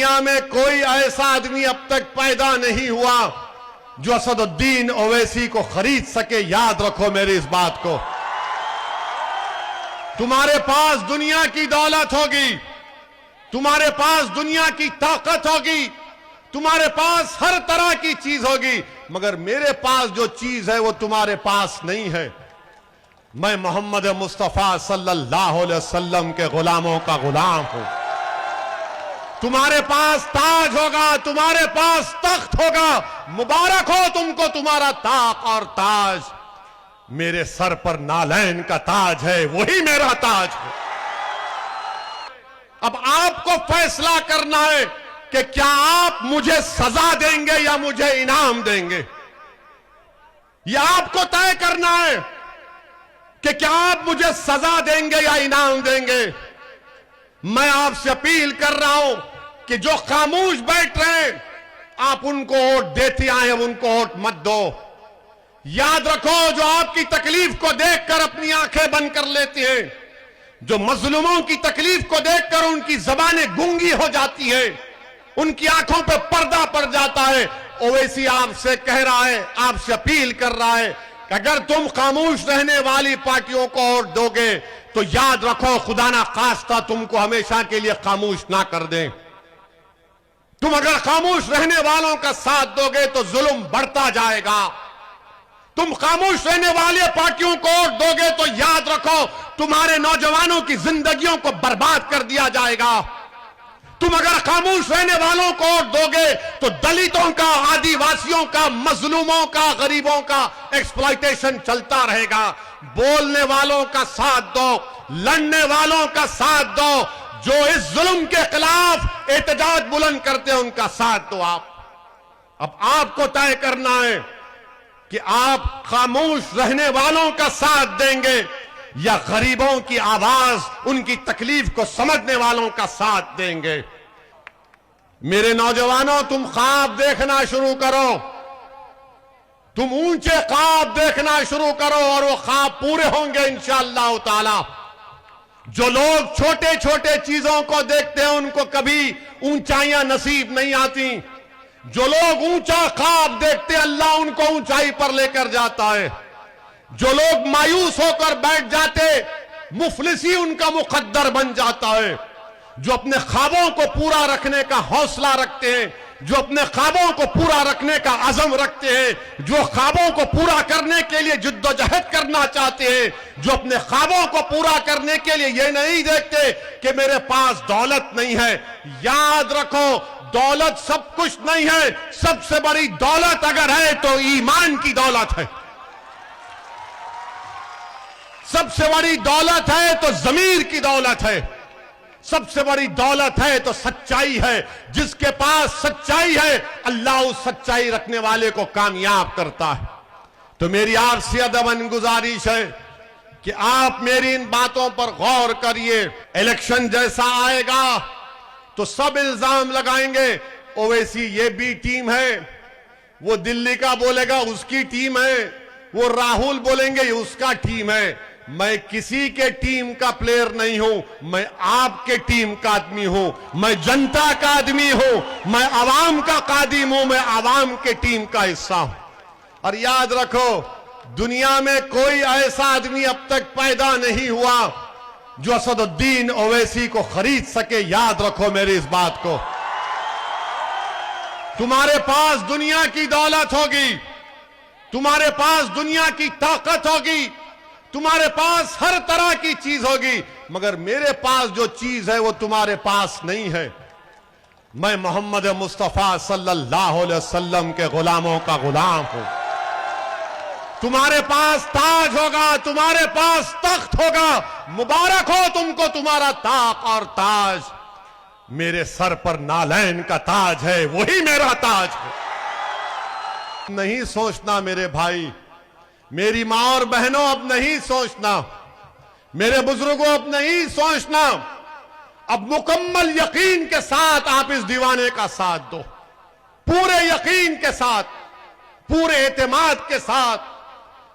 दुनिया में कोई ऐसा आदमी अब तक पैदा नहीं हुआ जो असदुद्दीन ओवैसी को खरीद सके। याद रखो मेरी इस बात को। तुम्हारे पास दुनिया की दौलत होगी, तुम्हारे पास दुनिया की ताकत होगी, तुम्हारे पास हर तरह की चीज होगी, मगर मेरे पास जो चीज है वो तुम्हारे पास नहीं है। मैं मोहम्मद मुस्तफा सल्लल्लाहु अलैहि वसल्लम के गुलामों का गुलाम हूं। तुम्हारे पास ताज होगा, तुम्हारे पास तख्त होगा, मुबारक हो तुमको तुम्हारा ताक और ताज। मेरे सर पर नालैन का ताज है, वही मेरा ताज है। अब आपको फैसला करना है कि क्या आप मुझे सजा देंगे या मुझे इनाम देंगे। यह आपको तय करना है कि क्या आप मुझे सजा देंगे या इनाम देंगे। मैं आपसे अपील कर रहा हूं कि जो खामोश बैठ रहे हैं, आप उनको वोट देते आए, अब उनको वोट मत दो। याद रखो, जो आपकी तकलीफ को देखकर अपनी आंखें बंद कर लेते हैं, जो मजलूमों की तकलीफ को देखकर उनकी जबानें गूंगी हो जाती है, उनकी आंखों पर पर्दा पड़ जाता है, ओवैसी आपसे कह रहा है, आपसे अपील कर रहा है कि अगर तुम खामोश रहने वाली पार्टियों को वोट दोगे तो याद रखो, खुदा ना खास्ता तुमको हमेशा के लिए खामोश ना कर दें। तुम अगर खामोश रहने वालों का साथ दोगे तो जुल्म बढ़ता जाएगा। तुम खामोश रहने वाली पार्टियों को वोट दोगे तो याद रखो, तुम्हारे नौजवानों की जिंदगियों को बर्बाद कर दिया जाएगा। तुम अगर खामोश रहने वालों को वोट दोगे तो दलितों का, आदिवासियों का, मजलूमों का, गरीबों का एक्सप्लॉयटेशन चलता रहेगा। बोलने वालों का साथ दो, लड़ने वालों का साथ दो, जो इस जुल्म के खिलाफ एहतजाज बुलंद करते हैं उनका साथ दो आप। अब आपको तय करना है कि आप खामोश रहने वालों का साथ देंगे या गरीबों की आवाज, उनकी तकलीफ को समझने वालों का साथ देंगे। मेरे नौजवानों, तुम ख्वाब देखना शुरू करो, तुम ऊंचे ख्वाब देखना शुरू करो और वो ख्वाब पूरे होंगे इंशाअल्लाह ताला। जो लोग छोटे छोटे चीजों को देखते हैं उनको कभी ऊंचाइयां नसीब नहीं आती। जो लोग ऊंचा ख्वाब देखते हैं अल्लाह उनको ऊंचाई पर लेकर जाता है। जो लोग मायूस होकर बैठ जाते, मुफलिसी उनका मुकद्दर बन जाता है। जो अपने ख्वाबों को पूरा रखने का हौसला रखते हैं, जो अपने ख्वाबों को पूरा रखने का अज़म रखते हैं, जो ख्वाबों को पूरा करने के लिए जिद्दोजहद करना चाहते हैं, जो अपने ख्वाबों को पूरा करने के लिए ये नहीं देखते कि मेरे पास दौलत नहीं है। याद रखो, दौलत सब कुछ नहीं है। सबसे बड़ी दौलत अगर है तो ईमान की दौलत है। सबसे बड़ी दौलत है तो ज़मीर की दौलत है। सबसे बड़ी दौलत है तो सच्चाई है। जिसके पास सच्चाई है अल्लाह उस सच्चाई रखने वाले को कामयाब करता है। तो मेरी आपसे अदबन गुजारिश है कि आप मेरी इन बातों पर गौर करिए। इलेक्शन जैसा आएगा तो सब इल्जाम लगाएंगे, ओवैसी ये भी टीम है, वो दिल्ली का बोलेगा उसकी टीम है, वो राहुल बोलेंगे ये उसका टीम है। मैं किसी के टीम का प्लेयर नहीं हूं, मैं आपके टीम का आदमी हूं, मैं जनता का आदमी हूं, मैं आवाम का कादिम हूं, मैं आवाम के टीम का हिस्सा हूं। और याद रखो, दुनिया में कोई ऐसा आदमी अब तक पैदा नहीं हुआ जो असदुद्दीन ओवैसी को खरीद सके। याद रखो मेरी इस बात को। तुम्हारे पास दुनिया की दौलत होगी, तुम्हारे पास दुनिया की ताकत होगी, तुम्हारे पास हर तरह की चीज होगी, मगर मेरे पास जो चीज है वो तुम्हारे पास नहीं है। मैं मोहम्मद मुस्तफा सल्लल्लाहु अलैहि वसल्लम के गुलामों का गुलाम हूं। तुम्हारे पास ताज होगा, तुम्हारे पास तख्त होगा, मुबारक हो तुमको तुम्हारा ताक और ताज। मेरे सर पर नालैन का ताज है, वही मेरा ताज है। नहीं सोचना मेरे भाई, मेरी मां और बहनों, अब नहीं सोचना, मेरे बुजुर्गों अब नहीं सोचना। अब मुकम्मल यकीन के साथ आप इस दीवाने का साथ दो, पूरे यकीन के साथ, पूरे एतमाद के साथ,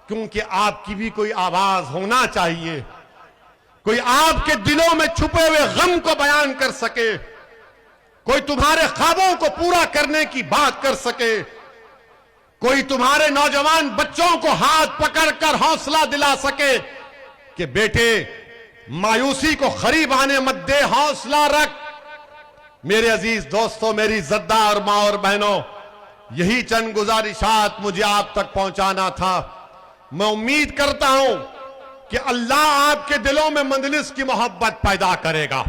क्योंकि आपकी भी कोई आवाज होना चाहिए, कोई आपके दिलों में छुपे हुए गम को बयान कर सके, कोई तुम्हारे ख्वाबों को पूरा करने की बात कर सके, कोई तुम्हारे नौजवान बच्चों को हाथ पकड़कर हौसला दिला सके कि बेटे मायूसी को करीब आने मत दे, हौसला रख। मेरे अजीज दोस्तों, मेरी जद्दार मां और बहनों, यही चंद गुजारिशात मुझे आप तक पहुंचाना था। मैं उम्मीद करता हूं कि अल्लाह आपके दिलों में मंजलिस की मोहब्बत पैदा करेगा।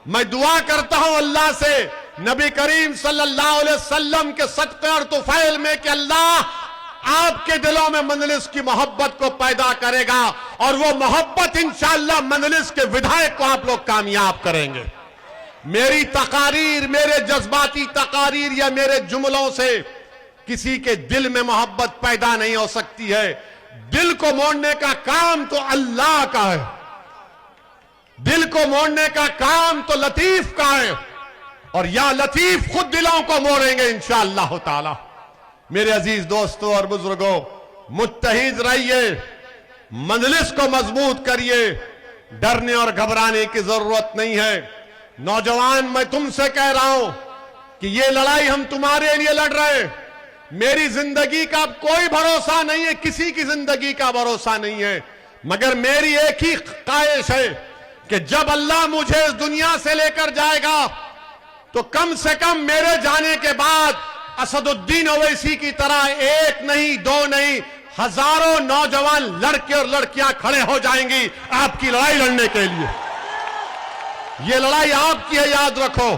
मैं दुआ करता हूं अल्लाह से, नबी करीम सल्लल्लाहु अलैहि वसल्लम के सदक़े और तुफैल में, कि अल्लाह आपके दिलों में मंजलिस की मोहब्बत को पैदा करेगा और वो मोहब्बत इंशाअल्लाह मंजलिस के विधायक को आप लोग कामयाब करेंगे। मेरी तकारीर, मेरे जज्बाती तकारीर या मेरे जुमलों से किसी के दिल में मोहब्बत पैदा नहीं हो सकती है। दिल को मोड़ने का काम तो अल्लाह का है, दिल को मोड़ने का काम तो लतीफ का है, और या लतीफ खुद दिलों को मोड़ेंगे इंशाअल्लाह ताला। मेरे अजीज दोस्तों और बुजुर्गों, मुत्तहिद रहिए, मजलिस को मजबूत करिए, डरने और घबराने की जरूरत नहीं है। नौजवान, मैं तुमसे कह रहा हूं कि ये लड़ाई हम तुम्हारे लिए लड़ रहे हैं। मेरी जिंदगी का कोई भरोसा नहीं है, किसी की जिंदगी का भरोसा नहीं है, मगर मेरी एक ही ख्वाहिश है कि जब अल्लाह मुझे इस दुनिया से लेकर जाएगा तो कम से कम मेरे जाने के बाद असदुद्दीन ओवैसी की तरह एक नहीं, दो नहीं, हजारों नौजवान लड़के और लड़कियां खड़े हो जाएंगी आपकी लड़ाई लड़ने के लिए। ये लड़ाई आपकी है, याद रखो,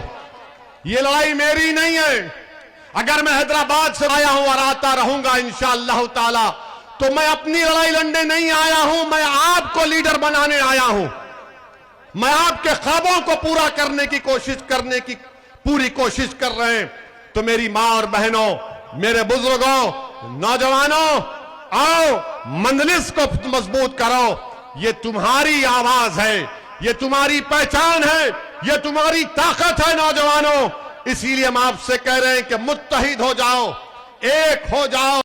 ये लड़ाई मेरी नहीं है। अगर मैं हैदराबाद से आया हूं और आता रहूंगा इंशाअल्लाह ताला, तो मैं अपनी लड़ाई लड़ने नहीं आया हूं, मैं आपको लीडर बनाने आया हूं। मैं आपके ख्वाबों को पूरा करने की पूरी कोशिश कर रहे हैं। तो मेरी मां और बहनों, मेरे बुजुर्गों, नौजवानों, आओ मंजलिस को मजबूत करो। ये तुम्हारी आवाज है, ये तुम्हारी पहचान है, ये तुम्हारी ताकत है नौजवानों। इसीलिए हम आपसे कह रहे हैं कि मुत्तहिद हो जाओ, एक हो जाओ।